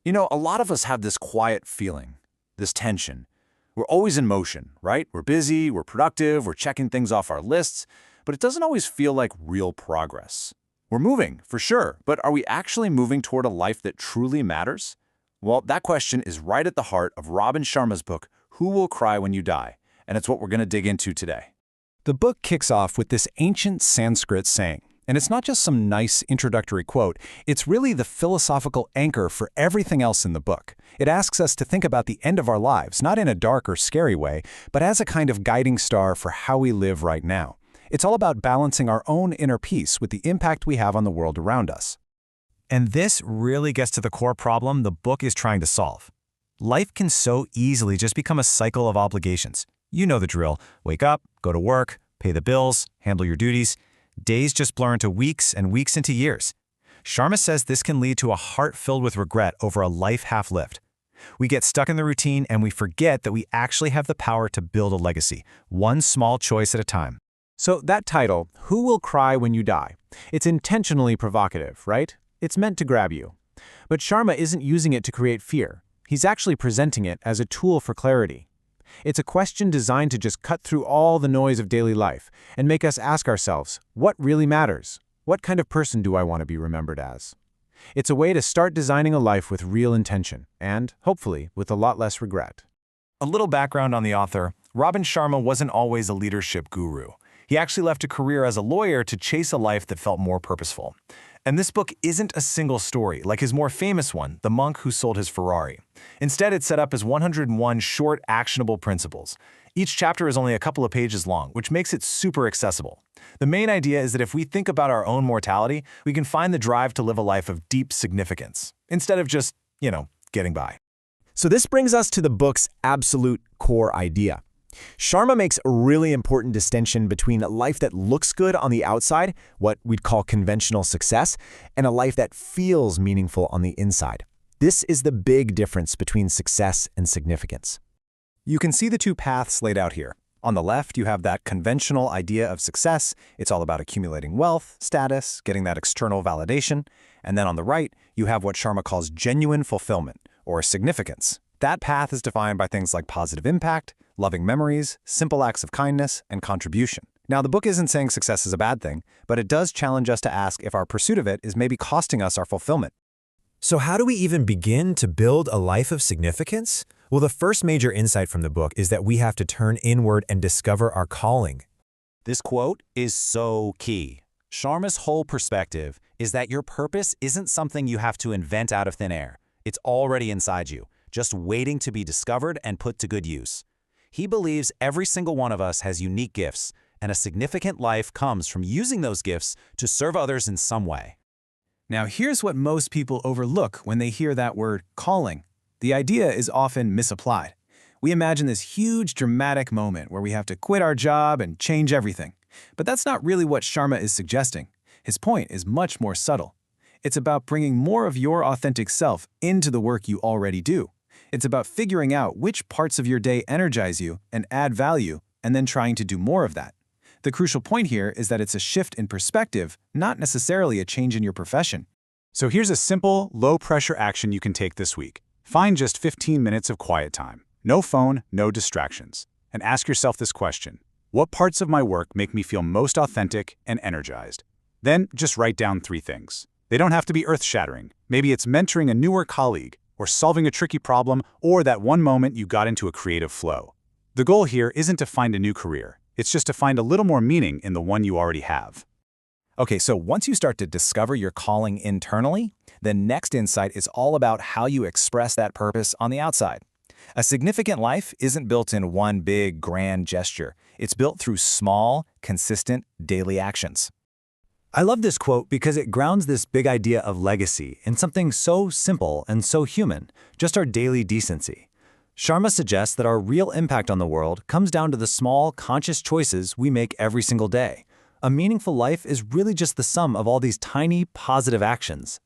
A lot of us have this quiet feeling, this tension. We're always in motion, right? We're busy, we're productive, we're checking things off our lists, but it doesn't always feel like real progress. We're moving, for sure, but are we actually moving toward a life that truly matters? Well, that question is right at the heart of Robin Sharma's book, Who Will Cry When You Die? And it's what we're going to dig into today. The book kicks off with this ancient Sanskrit saying, and it's not just some nice introductory quote, it's really the philosophical anchor for everything else in the book. It asks us to think about the end of our lives, not in a dark or scary way, but as a kind of guiding star for how we live right now. It's all about balancing our own inner peace with the impact we have on the world around us. And this really gets to the core problem the book is trying to solve. Life can so easily just become a cycle of obligations. You know the drill. Wake up, go to work, pay the bills, handle your duties. Days just blur into weeks and weeks into years. Sharma says this can lead to a heart filled with regret over a life half-lived. We get stuck in the routine and we forget that we actually have the power to build a legacy, one small choice at a time. So that title, Who Will Cry When You Die? It's intentionally provocative, right? It's meant to grab you. But Sharma isn't using it to create fear. He's actually presenting it as a tool for clarity. It's a question designed to just cut through all the noise of daily life and make us ask ourselves, what really matters? What kind of person do I want to be remembered as? It's a way to start designing a life with real intention and, hopefully, with a lot less regret. A little background on the author. Robin Sharma wasn't always a leadership guru. He actually left a career as a lawyer to chase a life that felt more purposeful. And this book isn't a single story, like his more famous one, The Monk Who Sold His Ferrari. Instead, it's set up as 101 short, actionable principles. Each chapter is only a couple of pages long, which makes it super accessible. The main idea is that if we think about our own mortality, we can find the drive to live a life of deep significance, instead of just, getting by. So this brings us to the book's absolute core idea. Sharma makes a really important distinction between a life that looks good on the outside, what we'd call conventional success, and a life that feels meaningful on the inside. This is the big difference between success and significance. You can see the two paths laid out here. On the left, you have that conventional idea of success. It's all about accumulating wealth, status, getting that external validation. And then on the right, you have what Sharma calls genuine fulfillment, or significance. That path is defined by things like positive impact, loving memories, simple acts of kindness, and contribution. Now, the book isn't saying success is a bad thing, but it does challenge us to ask if our pursuit of it is maybe costing us our fulfillment. So how do we even begin to build a life of significance? Well, the first major insight from the book is that we have to turn inward and discover our calling. This quote is so key. Sharma's whole perspective is that your purpose isn't something you have to invent out of thin air. It's already inside you, just waiting to be discovered and put to good use. He believes every single one of us has unique gifts, and a significant life comes from using those gifts to serve others in some way. Now, here's what most people overlook when they hear that word, calling. The idea is often misapplied. We imagine this huge, dramatic moment where we have to quit our job and change everything. But that's not really what Sharma is suggesting. His point is much more subtle. It's about bringing more of your authentic self into the work you already do. It's about figuring out which parts of your day energize you and add value, and then trying to do more of that. The crucial point here is that it's a shift in perspective, not necessarily a change in your profession. So here's a simple, low-pressure action you can take this week. Find just 15 minutes of quiet time. No phone, no distractions. And ask yourself this question: what parts of my work make me feel most authentic and energized? Then just write down 3 things. They don't have to be earth-shattering. Maybe it's mentoring a newer colleague, or solving a tricky problem, or that one moment you got into a creative flow. The goal here isn't to find a new career. It's just to find a little more meaning in the one you already have. Okay, so once you start to discover your calling internally, the next insight is all about how you express that purpose on the outside. A significant life isn't built in one big, grand gesture. It's built through small, consistent, daily actions. I love this quote because it grounds this big idea of legacy in something so simple and so human, just our daily decency. Sharma suggests that our real impact on the world comes down to the small, conscious choices we make every single day. A meaningful life is really just the sum of all these tiny, positive actions.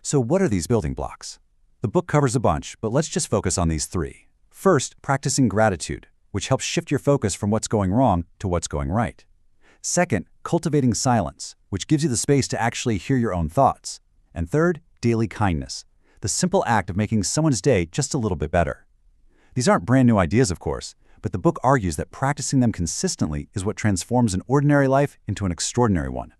So what are these building blocks? The book covers a bunch, but let's just focus on these 3. First, practicing gratitude, which helps shift your focus from what's going wrong to what's going right. Second, cultivating silence, which gives you the space to actually hear your own thoughts. And third, daily kindness. the simple act of making someone's day just a little bit better. These aren't brand new ideas, of course, but the book argues that practicing them consistently is what transforms an ordinary life into an extraordinary one.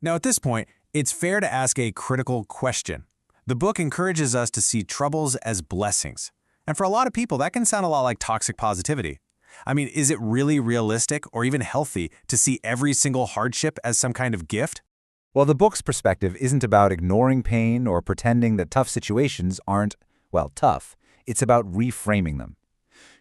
Now, at this point, it's fair to ask a critical question. The book encourages us to see troubles as blessings. And for a lot of people, that can sound a lot like toxic positivity. I mean, is it really realistic or even healthy to see every single hardship as some kind of gift? Well, the book's perspective isn't about ignoring pain or pretending that tough situations aren't, well, tough. It's about reframing them.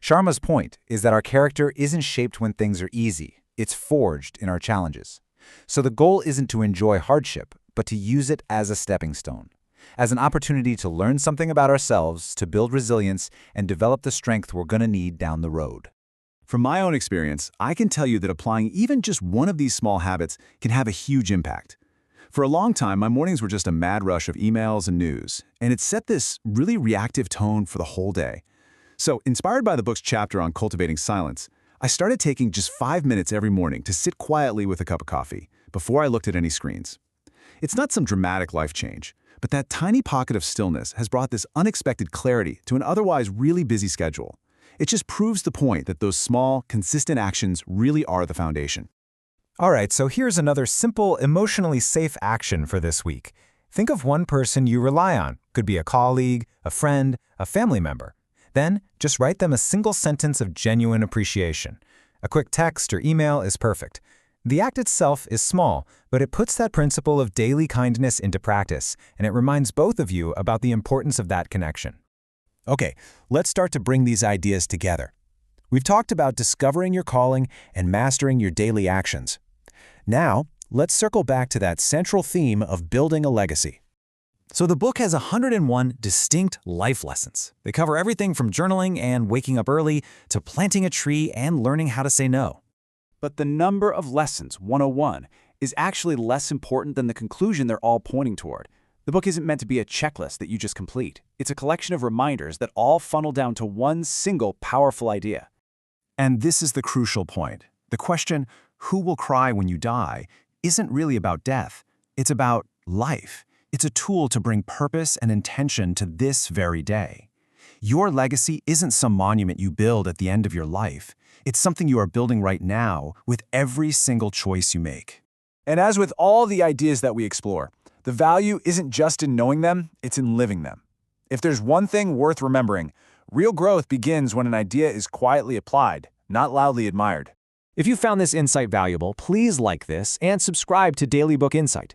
Sharma's point is that our character isn't shaped when things are easy. It's forged in our challenges. So the goal isn't to enjoy hardship, but to use it as a stepping stone, as an opportunity to learn something about ourselves, to build resilience, and develop the strength we're going to need down the road. From my own experience, I can tell you that applying even just one of these small habits can have a huge impact. For a long time, my mornings were just a mad rush of emails and news, and it set this really reactive tone for the whole day. So, inspired by the book's chapter on cultivating silence, I started taking just 5 minutes every morning to sit quietly with a cup of coffee before I looked at any screens. It's not some dramatic life change, but that tiny pocket of stillness has brought this unexpected clarity to an otherwise really busy schedule. It just proves the point that those small, consistent actions really are the foundation. All right, so here's another simple, emotionally safe action for this week. Think of one person you rely on. Could be a colleague, a friend, a family member. Then, just write them a single sentence of genuine appreciation. A quick text or email is perfect. The act itself is small, but it puts that principle of daily kindness into practice, and it reminds both of you about the importance of that connection. Okay, let's start to bring these ideas together. We've talked about discovering your calling and mastering your daily actions. Now, let's circle back to that central theme of building a legacy. So the book has 101 distinct life lessons. They cover everything from journaling and waking up early to planting a tree and learning how to say no. But the number of lessons, 101, is actually less important than the conclusion they're all pointing toward. The book isn't meant to be a checklist that you just complete. It's a collection of reminders that all funnel down to one single powerful idea. And this is the crucial point. The question, who will cry when you die, isn't really about death. It's about life. It's a tool to bring purpose and intention to this very day. Your legacy isn't some monument you build at the end of your life. It's something you are building right now with every single choice you make. And as with all the ideas that we explore, the value isn't just in knowing them, it's in living them. If there's one thing worth remembering, real growth begins when an idea is quietly applied, not loudly admired. If you found this insight valuable, please like this and subscribe to Daily Book Insight.